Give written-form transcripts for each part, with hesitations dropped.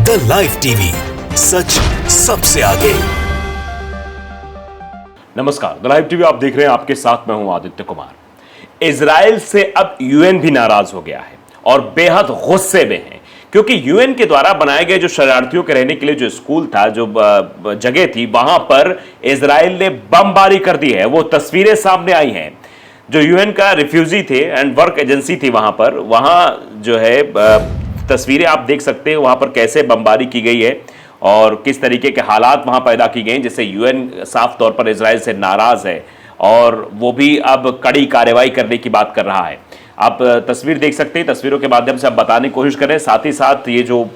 The live TV, सच सबसे आगे। नमस्कार, द लाइव टीवी आप देख रहे हैं, आपके साथ मैं हूं आदित्य कुमार। इजराइल से अब यूएन भी नाराज हो गया है और बेहद गुस्से में है, क्योंकि यूएन के द्वारा बनाए गए जो शरणार्थियों के रहने के लिए जो स्कूल था, जो जगह थी, वहां पर इजराइल ने बमबारी कर दी है। वो तस्वीरें सामने आई हैं। जो यूएन का रिफ्यूजी थे एंड वर्क एजेंसी थी वहां पर, वहां जो है तस्वीरें आप देख सकते हैं वहां पर कैसे बमबारी की गई है और किस तरीके के हालात वहां पैदा की गए, जिससे यूएन साफ तौर पर इजराइल से नाराज है और वो भी अब कड़ी कार्रवाई करने की बात कर रहा है। आप तस्वीर देख सकते हैं, तस्वीरों के माध्यम से आप बताने की कोशिश करें, साथ ही साथ ये जो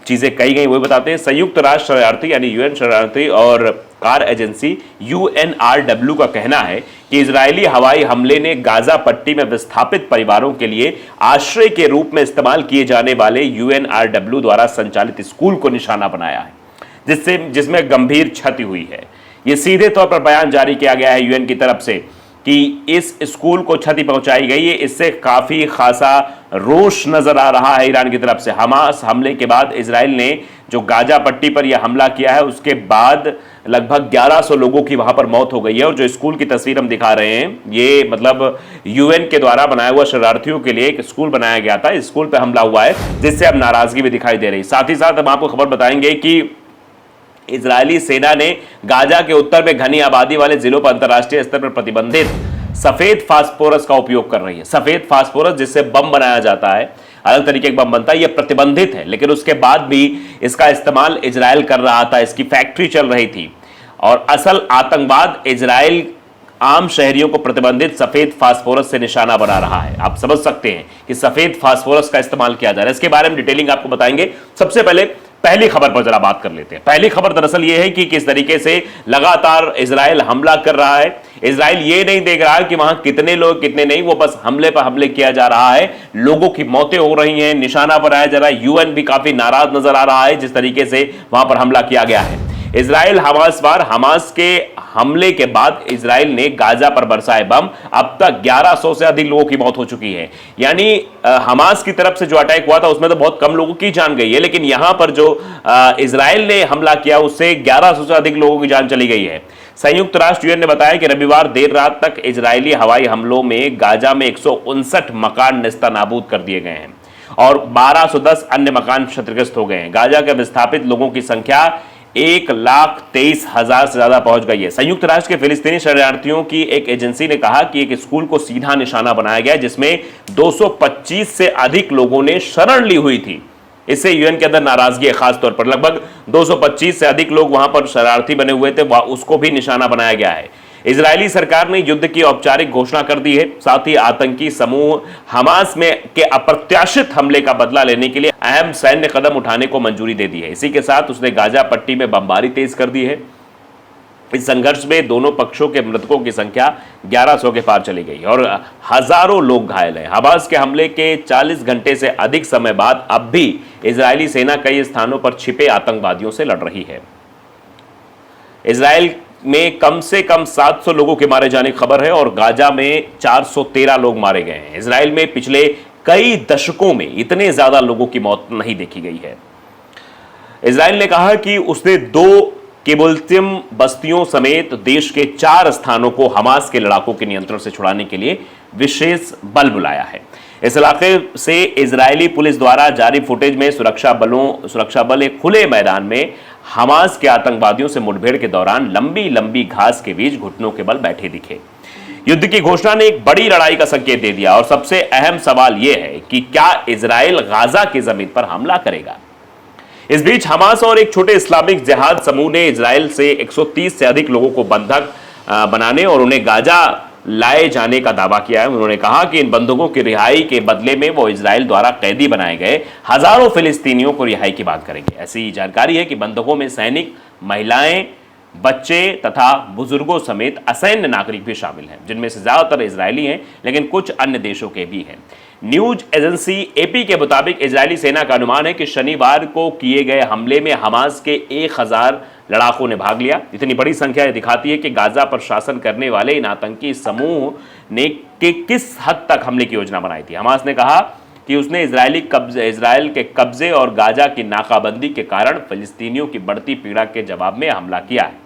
चीजें कही गई वो बताते हैं। संयुक्त राष्ट्र शरणार्थी यानी यूएन शरणार्थी और कार एजेंसी यूएनआरडब्ल्यू का कहना है कि इजरायली हवाई हमले ने गाजा पट्टी में विस्थापित परिवारों के लिए आश्रय के रूप में इस्तेमाल किए जाने वाले यूएनआरडब्ल्यू द्वारा संचालित स्कूल को निशाना बनाया है, जिसमें गंभीर क्षति हुई है। यह सीधे तौर पर बयान जारी किया गया है यूएन की तरफ से कि इस स्कूल को क्षति पहुंचाई गई है। इससे काफी खासा रोष नजर आ रहा है ईरान की तरफ से। हमास हमले के बाद इजराइल ने जो गाजा पट्टी पर यह हमला किया है, उसके बाद लगभग 1100 लोगों की वहां पर मौत हो गई है। और जो स्कूल की तस्वीर हम दिखा रहे हैं, ये मतलब यूएन के द्वारा बनाया हुआ शरणार्थियों के लिए एक स्कूल बनाया गया था। इस स्कूल पर हमला हुआ है, जिससे अब नाराजगी भी दिखाई दे रही है। साथ ही साथ हम आपको खबर बताएंगे कि इजरायली सेना ने गाजा के उत्तर में घनी आबादी वाले जिलों पर अंतर्राष्ट्रीय स्तर पर प्रतिबंधित सफेद फास्फोरस का उपयोग कर रही है। सफेद फास्फोरस जिससे बम बनाया जाता है, अलग तरीके का बम बनता है, यह प्रतिबंधित है, लेकिन उसके बाद भी इसका इस्तेमाल इजराइल कर रहा था। इसकी फैक्ट्री चल रही थी और असल आतंकवाद इजराइल आम शहरियों को प्रतिबंधित सफेद फास्फोरस से निशाना बना रहा है। आप समझ सकते हैं कि सफेद फास्फोरस का इस्तेमाल किया जा रहा है। इसके बारे में डिटेलिंग आपको बताएंगे। सबसे पहले पहली खबर पर जरा बात कर लेते हैं। पहली खबर दरअसल यह है कि किस तरीके से लगातार इजराइल हमला कर रहा है। इजराइल ये नहीं देख रहा कि वहां कितने लोग कितने नहीं, वो बस हमले पर हमले किया जा रहा है। लोगों की मौतें हो रही हैं, निशाना बनाया जा रहा है। यूएन भी काफी नाराज नजर आ रहा है जिस तरीके से वहां पर हमला किया गया है। इजराइल हमास के हमले के बाद इजराइल ने गाजा पर बरसाए बम। अब तक 1100 से अधिक लोगों की मौत हो चुकी है। यानी हमास की तरफ से जो अटैक हुआ था उसमें तो बहुत कम लोगों की जान गई है, लेकिन यहां पर जो इजराइल ने हमला किया उससे 1100 से अधिक लोगों की जान चली गई है। संयुक्त राष्ट्र यूएन ने बताया कि रविवार देर रात तक इजरायली हवाई हमलों में गाजा में 159 मकान नेस्तनाबूद कर दिए गए हैं और 1210 अन्य मकान क्षतिग्रस्त हो गए हैं। गाजा के विस्थापित लोगों की संख्या 1,23,000 से ज्यादा पहुंच गई है। संयुक्त राष्ट्र के फिलिस्तीनी शरणार्थियों की एक एजेंसी ने कहा कि एक स्कूल को सीधा निशाना बनाया गया, जिसमें 225 से अधिक लोगों ने शरण ली हुई थी। इससे यूएन के अंदर नाराजगी है। खासतौर पर लगभग 225 से अधिक लोग वहां पर शरणार्थी बने हुए थे, उसको भी निशाना बनाया गया है। इजरायली सरकार ने युद्ध की औपचारिक घोषणा कर दी है। साथ ही आतंकी समूह हमास में के अप्रत्याशित हमले का बदला लेने के लिए अहम सैन्य कदम उठाने को मंजूरी दे दी है। इसी के साथ उसने गाजा पट्टी में बमबारी तेज कर दी है। इस संघर्ष में दोनों पक्षों के मृतकों की संख्या 1100 के पार चली गई और हजारों लोग घायल हैं। हमास के हमले के 40 घंटे से अधिक समय बाद अब भी इजरायली सेना कई स्थानों पर छिपे आतंकवादियों से लड़ रही है। इजराइल में कम से कम 700 लोगों के मारे जाने की खबर है और गाजा में 413 लोग मारे गए हैं। इजराइल में पिछले कई दशकों में इतने ज्यादा लोगों की मौत नहीं देखी गई है। इजराइल ने कहा कि उसने 2 किबुत्ज़िम बस्तियों समेत देश के 4 स्थानों को हमास के लड़ाकों के नियंत्रण से छुड़ाने के लिए विशेष बल बुलाया है। इस इलाके से इजरायली पुलिस द्वारा जारी फुटेज में सुरक्षा बल एक खुले मैदान में हमास के आतंकवादियों से मुठभेड़ के दौरान लंबी लंबी घास के बीच घुटनों के बल बैठे दिखे। युद्ध की घोषणा ने एक बड़ी लड़ाई का संकेत दे दिया और सबसे अहम सवाल यह है कि क्या इजराइल गाजा की जमीन पर हमला करेगा। इस बीच हमास और एक छोटे इस्लामिक जिहाद समूह ने इजराइल से 130 से अधिक लोगों को बंधक बनाने और उन्हें गाजा लाए जाने का दावा किया है। उन्होंने कहा कि इन बंधकों की रिहाई के बदले में वो इजराइल द्वारा कैदी बनाए गए हजारों फिलिस्तीनियों को रिहाई की बात करेंगे। ऐसी जानकारी है कि बंधकों में सैनिक, महिलाएं, बच्चे तथा बुजुर्गों समेत असैन्य नागरिक भी शामिल हैं, जिनमें से ज्यादातर इजरायली हैं, लेकिन कुछ अन्य देशों के भी हैं। न्यूज एजेंसी एपी के मुताबिक इजरायली सेना का अनुमान है कि शनिवार को किए गए हमले में हमास के 1000 लड़ाकों ने भाग लिया। इतनी बड़ी संख्या दिखाती है कि गाजा पर शासन करने वाले इन आतंकी समूह ने किस हद तक हमले की योजना बनाई थी। हमास ने कहा कि उसने इजराइल के कब्जे और गाजा की नाकाबंदी के कारण फिलिस्तीनियों की बढ़ती पीड़ा के जवाब में हमला किया है।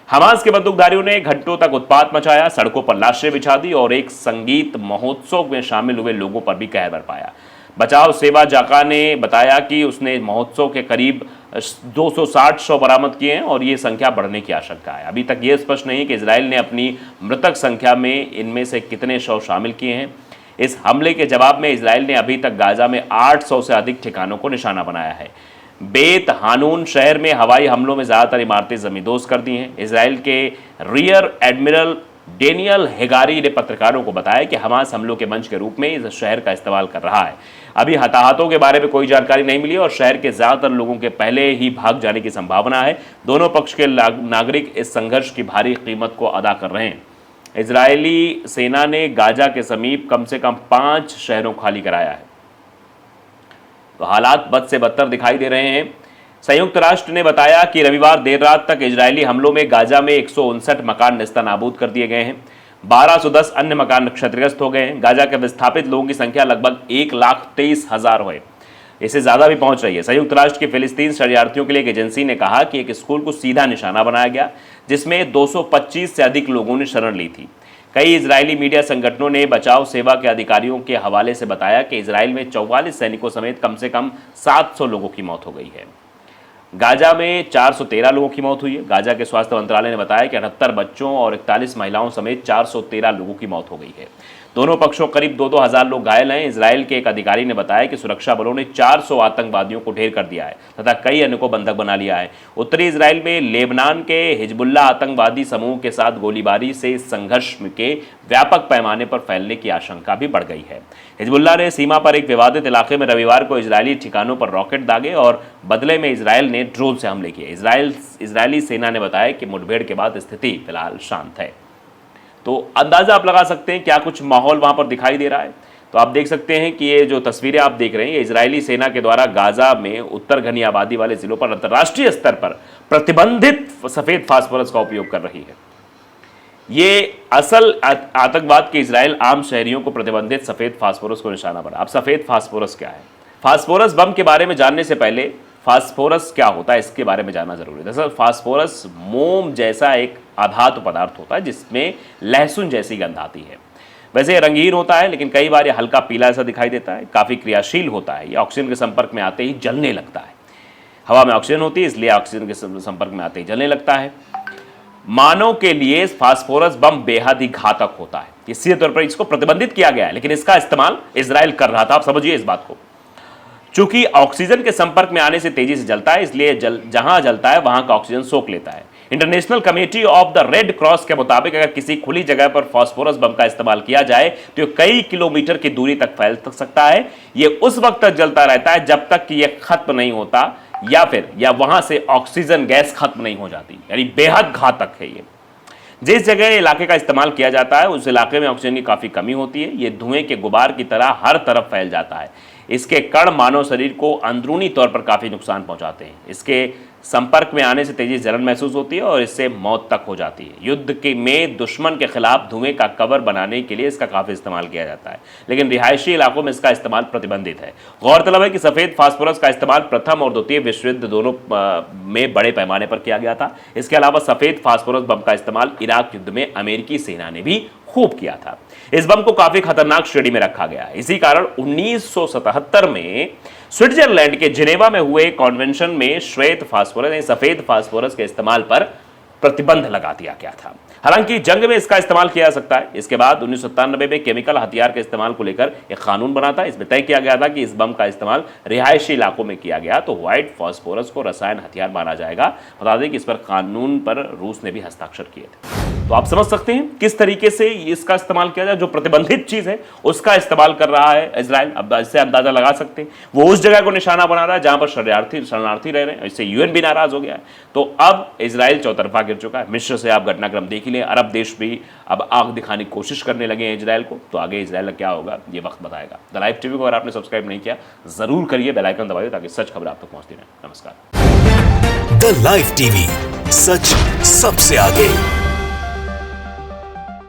हमास के बंदूकधारियों ने घंटों तक उत्पात मचाया, सड़कों पर लाशें बिछा दी और एक संगीत महोत्सव में शामिल हुए लोगों पर भी कहर बरपाया। बचाव सेवा जाका ने बताया कि उसने महोत्सव के करीब 260 शव बरामद किए हैं और ये संख्या बढ़ने की आशंका है। अभी तक ये स्पष्ट नहीं है कि इजराइल ने अपनी मृतक संख्या में इनमें से कितने शव शामिल किए हैं। इस हमले के जवाब में इजराइल ने अभी तक गाजा में 800 से अधिक ठिकानों को निशाना बनाया है। बेत हानून शहर में हवाई हमलों में ज़्यादातर इमारतें जमींदोज कर दी हैं। इजराइल के रियर एडमिरल डेनियल हेगारी ने पत्रकारों को बताया कि हमास हमलों के मंच के रूप में इस शहर का इस्तेमाल कर रहा है। अभी हताहतों के बारे में कोई जानकारी नहीं मिली और शहर के ज़्यादातर लोगों के पहले ही भाग जाने की संभावना है। दोनों पक्ष के नागरिक इस संघर्ष की भारी कीमत को अदा कर रहे हैं। इजरायली सेना ने गाजा के समीप कम से कम 5 शहरों को खाली कराया है। तो हालात बद से बदतर दिखाई दे रहे हैं। संयुक्त राष्ट्र ने बताया कि रविवार देर रात तक इजरायली हमलों में गाजा में 159 मकान नेस्तनाबूद कर दिए गए हैं। 1210 अन्य मकान क्षतिग्रस्त हो गए हैं। गाजा के विस्थापित लोगों की संख्या लगभग 1,23,000 है। इससे ज़्यादा भी पहुंच रही है। संयुक्त राष्ट्र की फिलिस्तीन शरणार्थियों के लिए एक एजेंसी ने कहा कि एक स्कूल को सीधा निशाना बनाया गया, जिसमें 225 से अधिक लोगों ने शरण ली थी। कई इजरायली मीडिया संगठनों ने बचाव सेवा के अधिकारियों के हवाले से बताया कि इजराइल में 44 सैनिकों समेत कम से कम 700 लोगों की मौत हो गई है। गाजा में 413 लोगों की मौत हुई है। गाजा के स्वास्थ्य मंत्रालय ने बताया कि 78 बच्चों और 41 महिलाओं समेत 413 लोगों की मौत हो गई है। दोनों पक्षों करीब 2-2 हज़ार लोग घायल हैं। इजराइल के एक अधिकारी ने बताया कि सुरक्षा बलों ने 400 आतंकवादियों को ढेर कर दिया है तथा कई अन्य को बंधक बना लिया है। उत्तरी इजराइल में लेबनान के हिजबुल्लाह आतंकवादी समूह के साथ गोलीबारी से इस संघर्ष के व्यापक पैमाने पर फैलने की आशंका भी बढ़ गई है। हिजबुल्लाह ने सीमा पर एक विवादित इलाके में रविवार को इजरायली ठिकानों पर रॉकेट दागे और बदले में इजराइल ने ड्रोन से हमले किए। इजरायली सेना ने बताया कि मुठभेड़ के बाद स्थिति फिलहाल शांत है। तो अंदाजा आप लगा सकते हैं क्या कुछ माहौल वहां पर दिखाई दे रहा है। तो आप देख सकते हैं कि ये जो तस्वीरें आप देख रहे हैं, ये इजरायली सेना के द्वारा गाजा में उत्तर घनी आबादी वाले जिलों पर अंतर्राष्ट्रीय स्तर पर प्रतिबंधित सफेद फास्फोरस का उपयोग कर रही है। ये असल आतंकवाद के इजराइल आम शहरियों को प्रतिबंधित सफेद फास्फोरस को निशाना बना। अब सफेद फास्फोरस क्या है? फास्फोरस बम के बारे में जानने से पहले फास्फोरस क्या होता है इसके बारे में जानना जरूरी है। दरअसल फास्फोरस मोम जैसा एक आधातु पदार्थ होता है जिसमें लहसुन जैसी गंध आती है। वैसे ये रंगीन होता है, लेकिन कई बार ये हल्का पीला ऐसा दिखाई देता है। काफ़ी क्रियाशील होता है। ये ऑक्सीजन के संपर्क में आते ही जलने लगता है। हवा में ऑक्सीजन होती है, इसलिए ऑक्सीजन के संपर्क में आते ही जलने लगता है। मानव के लिए फास्फोरस बम बेहद ही घातक होता है, इसी तौर पर इसको प्रतिबंधित किया गया है, लेकिन इसका इस्तेमाल इजराइल कर रहा था। आप समझिए इस बात को। चूंकि ऑक्सीजन के संपर्क में आने से तेजी से जलता है, इसलिए जहां जलता है वहां का ऑक्सीजन सोख लेता है। International committee of the red cross के मुताबिक अगर किसी खुली जगह पर फास्फोरस बम का इस्तेमाल किया जाए तो ये कई किलोमीटर की दूरी तक फैल सकता है। ये उस वक्त तक जलता रहता है जब तक कि ये खत्म नहीं होता या वहां से ऑक्सीजन गैस खत्म नहीं हो जाती। यानी बेहद घातक है ये। जिस जगह इलाके का इस्तेमाल किया जाता है उस इलाके में ऑक्सीजन की काफ़ी कमी होती है। ये धुएं के गुबार की तरह हर तरफ फैल जाता है। इसके कण मानव शरीर को अंदरूनी तौर पर काफ़ी नुकसान पहुंचाते हैं। इसके संपर्क में आने से तेजी जलन महसूस होती है और इससे मौत तक हो जाती है। युद्ध के में दुश्मन के खिलाफ धुएं का कवर बनाने के लिए इसका काफ़ी इस्तेमाल किया जाता है, लेकिन रिहायशी इलाकों में इसका इस्तेमाल प्रतिबंधित है। गौरतलब है कि सफ़ेद फास्फोरस का इस्तेमाल प्रथम और द्वितीय विश्व युद्ध दोनों में बड़े पैमाने पर किया गया था। इसके अलावा सफ़ेद फास्फोरस बम का इस्तेमाल इराक युद्ध में अमेरिकी सेना ने भी खूब किया था। इस बम को काफी खतरनाक श्रेणी में रखा गया है। इसी कारण 1977 में स्विट्जरलैंड के जिनेवा में हुए कॉन्वेंशन में श्वेत फास्फोरस यानी सफेद फास्फोरस के इस्तेमाल पर प्रतिबंध लगा दिया गया था। हालांकि जंग में इसका इस्तेमाल किया जा सकता है। इसके बाद 1997 में केमिकल हथियार के इस्तेमाल को लेकर एक कानून बना था। इसमें तय किया गया था कि इस बम का इस्तेमाल रिहायशी इलाकों में किया गया तो व्हाइट फास्फोरस को रसायन हथियार माना जाएगा। बता दें कि इस पर कानून पर रूस ने भी हस्ताक्षर किए थे। तो आप समझ सकते हैं किस तरीके से इसका इस्तेमाल किया जाए। जो प्रतिबंधित चीज है उसका इस्तेमाल कर रहा है इजराइल। अब इससे अंदाजा लगा सकते हैं वो उस जगह को निशाना बना रहा है जहां पर शरणार्थी रह रहे हैं। इससे यूएन भी नाराज हो गया है। तो अब इजराइल चौतरफा गिर चुका है। मिस्र से आप घटनाक्रम देख ही लें। अरब देश भी अब आग दिखाने की कोशिश करने लगे हैं इजराइल को। तो आगे इजराइल का क्या होगा ये वक्त बताएगा। द लाइव टीवी को अगर आपने सब्सक्राइब नहीं किया जरूर करिए, बेल आइकन दबाइए ताकि सच खबर आप तक पहुंचती रहे। नमस्कार। द लाइव टीवी, सच सबसे आगे।